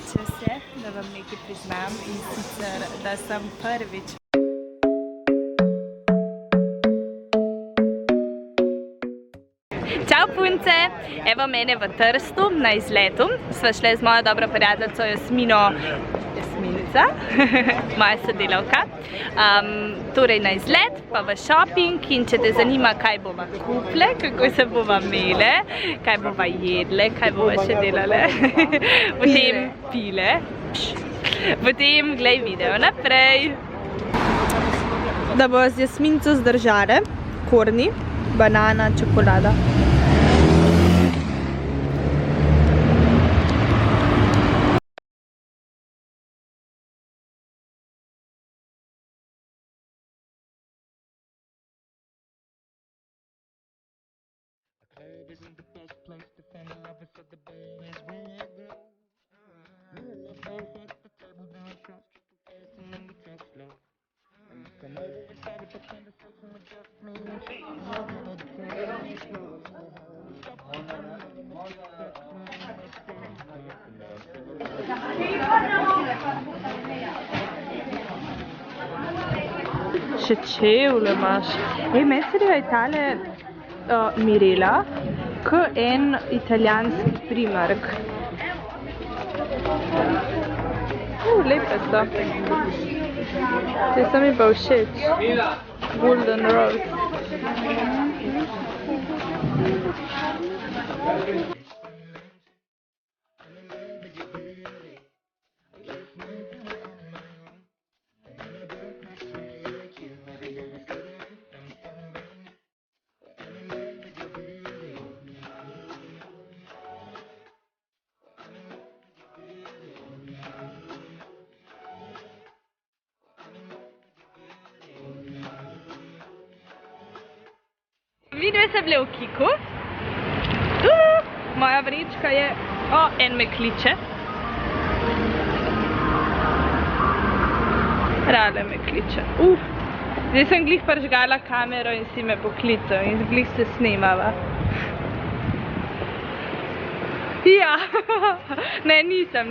Čas je, da vam nekaj priznam in sicer, da sem prvič Čau punce! Evo mene v Trstu na izletu. Sva šle z mojo dobro prijateljico Jasminica, moja sodelavka. Torej na izlet, pa v shopping in če te zanima, kaj bova kupile, kako se bova imele, kaj bova jedle, kaj bova še delale, potem pile, potem glej video naprej. Da bo z Jasminico zdržale, korni, banana, čokolada. Še čevlje imaš. Meni se je tale Mirela, k en italijanski Primark. Lepe so. Te so mi pa všeč. Golden Rose. Vidve so bile v Kiku. Moja vrečka je... en me kliče. Rale me kliče. Zdaj sem glih prižgala kamero in si me poklical in glih se snemava. Ja, ne, nisem.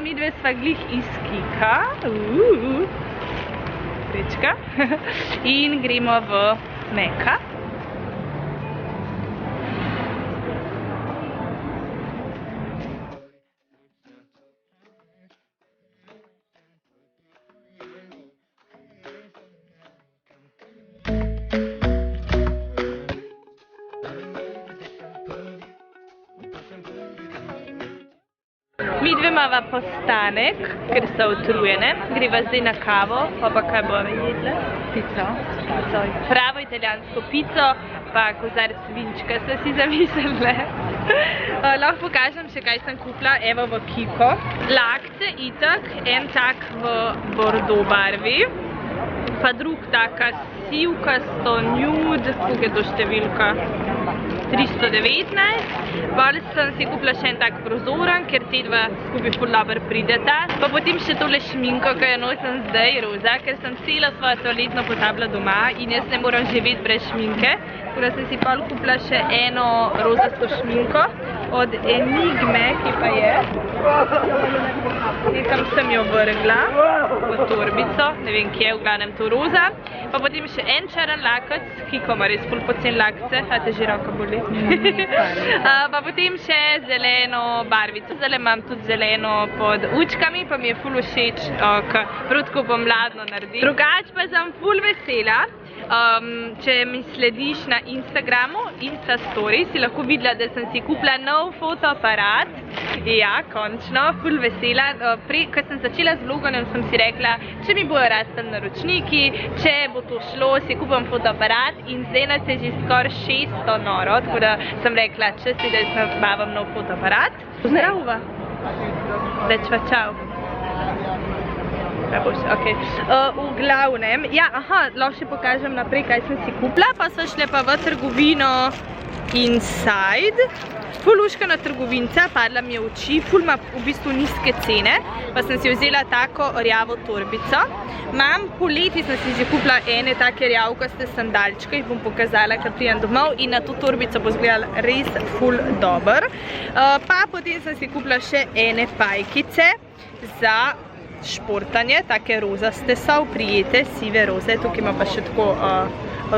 Midve sva glih iz Kika. Vrečka. In gremo v Meka. Midve imava postanek, ker so utrujene. Greva zdaj na kavo, pa kaj bova jedle? Pico. Pravo italijansko pico, pa kozarec vinčka so si zamislile. Lahko pokažem še, kaj sem kupila, evo v Kiko. Lakce, itak, en tak v bordeaux barvi, pa drug taka sivkasto, nude, koliko je to številka? 319. Bolj sem si kupila še en tak prozoren, ker te dva skupaj ful dobro prideta. Pa potem še tole šminko, ki jo nosim zdaj, roza, ker sem celo svojo toaletno pozabila doma in jaz ne moram živeti brez šminke. Tako da sem si pol kupila še eno rozasto šminko od Enigme, ki pa je. Nekam sem jo vrgla v torbico, ne vem kje, v glavnem to roza. Pa potem še en črn lakec, Kiko ima res ful pocen lakce, a te že roka boli. Pa potem še zeleno barvico. Zdaj imam tudi zeleno pod učkami, pa mi je ful všeč, prav tako pomladno naredim. Drugač pa sem ful vesela. Če mi slediš na Instagramu, Insta Story, si lahko videla, da sem si kupila nov fotoaparat. Ja, končno, ful vesela. Ko sem začela z vloganjem, sem si rekla, če mi bojo rastli naročniki, če bo to šlo, si kupam fotoaparat in zdaj nas je že skoraj 600 noro, tako da sem rekla, če si da jaz nabavam nov fotoaparat. Zdrava! Več pa čau! V glavnem, lahko še pokažem naprej, kaj sem si kupila, pa so šle pa v trgovino Inside. Ful luškana trgovinca, padla mi je v oči, ful ima v bistvu nizke cene, pa sem si vzela tako rjavo torbico. Imam poleti, sem si že kupila ene take rjavkaste sandalčke, jih bom pokazala, ker pridem domov in na to torbico bo izgledala res ful dober. Pa potem sem si kupila še ene pajkice za športanje, take rozaste so, prijete, sive roze, tukaj ima pa še tako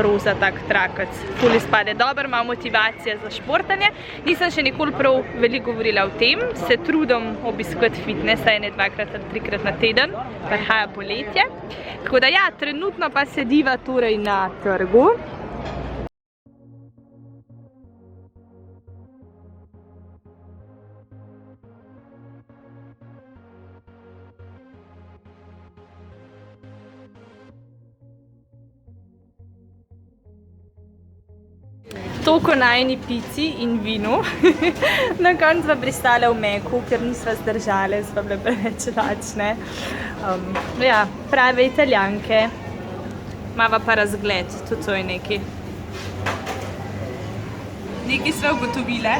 roza tak trakec. Ful izpade dobro, ima motivacija za športanje. Nisem še nikoli prav veliko govorila o tem, se trudim obiskati fitness ene 2-krat ali 3-krat na teden, prihaja poletje. Tako da ja, trenutno pa sediva torej na trgu. Toliko na eni pici in vinu. Na koncu sva pristala v Meku, ker nisva zdržale, sva bile preveč lačne. Ja, prave Italijanke. Mava pa razgled, tudi to je nekaj. Nekaj sva ugotovile,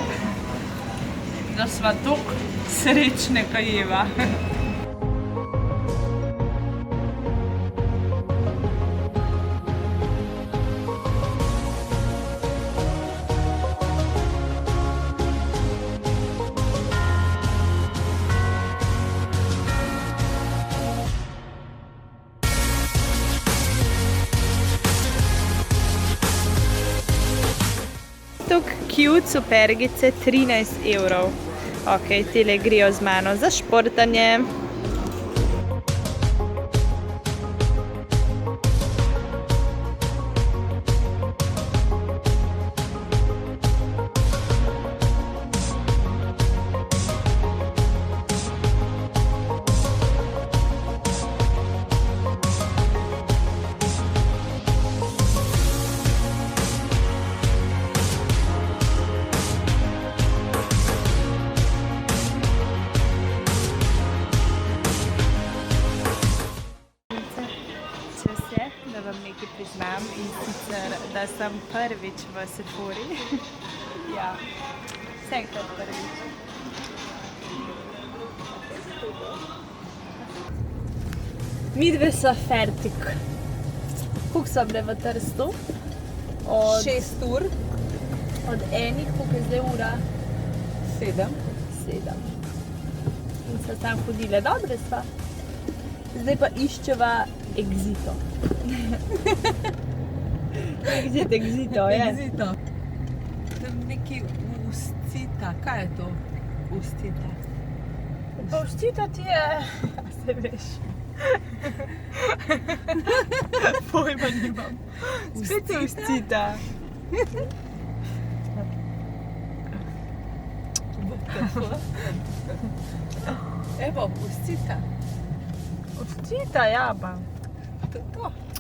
da sva toliko srečne, ko jeva. Cute supergice 13 €. Ok, tele grejo z mano za športanje. Nekaj priznam in sicer, da sem prvič v Sephori. Ja, vsekrat prvič. Midve sva fertik. Koliko sva bile v Trstu? 6 ur. Od enih, koliko je zdaj ura? 7. In sva tam hodile, dobre sva. Zdaj pa iščeva Exito. Exito, je? Exito. Tam neki Ustita. Kaj je to? Ustita. Pa Ustita ti je... Se veš. Pojma nimam. Spet je Ustita. Evo, Ustita. Ustita, ja pa. To.